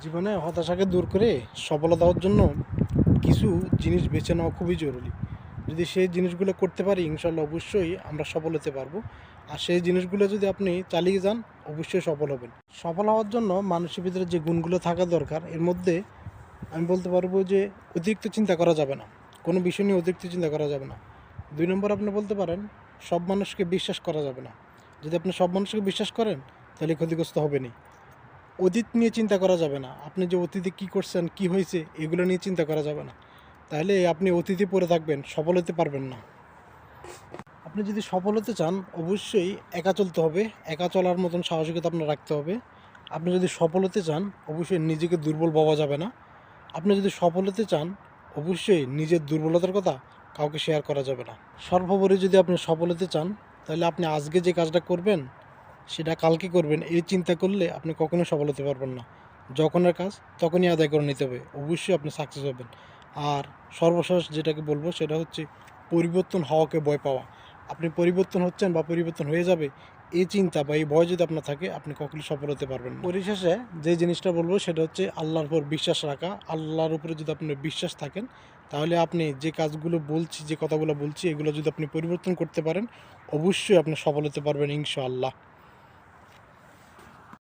জীবনে হতাশাকে দূর করে সফলতা হওয়ার জন্য কিছু জিনিস বেছে নেওয়া খুবই জরুরি। যদি সেই জিনিসগুলো করতে পারি ইনশাল্লাহ অবশ্যই আমরা সফল হতে পারবো। আর সেই জিনিসগুলো যদি আপনি চালিয়ে যান অবশ্যই সফল হবেন। সফল হওয়ার জন্য মানুষের ভিতরে যে গুণগুলো থাকা দরকার এর মধ্যে আমি বলতে পারবো যে অতিরিক্ত চিন্তা করা যাবে না, কোনো বিষয় নিয়ে অতিরিক্ত চিন্তা করা যাবে না। 2 নম্বর আপনি বলতে পারেন সব মানুষকে বিশ্বাস করা যাবে না। যদি আপনি সব মানুষকে বিশ্বাস করেন তাহলে ক্ষতিগ্রস্ত হবেনই। অতীত নিয়ে চিন্তা করা যাবে না, আপনি যে অতীতে কী করছেন কী হয়েছে এগুলো নিয়ে চিন্তা করা যাবে না, তাহলে আপনি অতীতে পড়ে থাকবেন, সফল হতে পারবেন না। আপনি যদি সফল হতে চান অবশ্যই একা চলতে হবে, একা চলার মতন সাহসিকতা আপনার রাখতে হবে। আপনি যদি সফল হতে চান অবশ্যই নিজেকে দুর্বল ভাবা যাবে না। আপনি যদি সফল হতে চান অবশ্যই নিজের দুর্বলতার কথা কাউকে শেয়ার করা যাবে না। সর্বোপরি যদি আপনি সফল হতে চান তাহলে আপনি আজকে যে কাজটা করবেন সেটা কালকে করবেন, এই চিন্তা করলে আপনি কখনোই সফল হতে পারবেন না। যখনের কাজ তখনই আদায় করে নিতে হবে, অবশ্যই আপনি সাকসেস হবেন। আর সর্বশেষ যেটাকে বলবো সেটা হচ্ছে পরিবর্তন হওয়াকে ভয় পাওয়া। আপনি পরিবর্তন হচ্ছেন বা পরিবর্তন হয়ে যাবে এই চিন্তা বা এই ভয় যদি আপনার থাকে আপনি কখনোই সফল হতে পারবেন না। পরিশেষে যে জিনিসটা বলবো সেটা হচ্ছে আল্লাহর উপর বিশ্বাস রাখা। আল্লাহর উপরে যদি আপনার বিশ্বাস থাকেন তাহলে আপনি যে কাজগুলো বলছি, যে কথাগুলো বলছি এগুলো যদি আপনি পরিবর্তন করতে পারেন অবশ্যই আপনি সফল হতে পারবেন ইনশাআল্লাহ।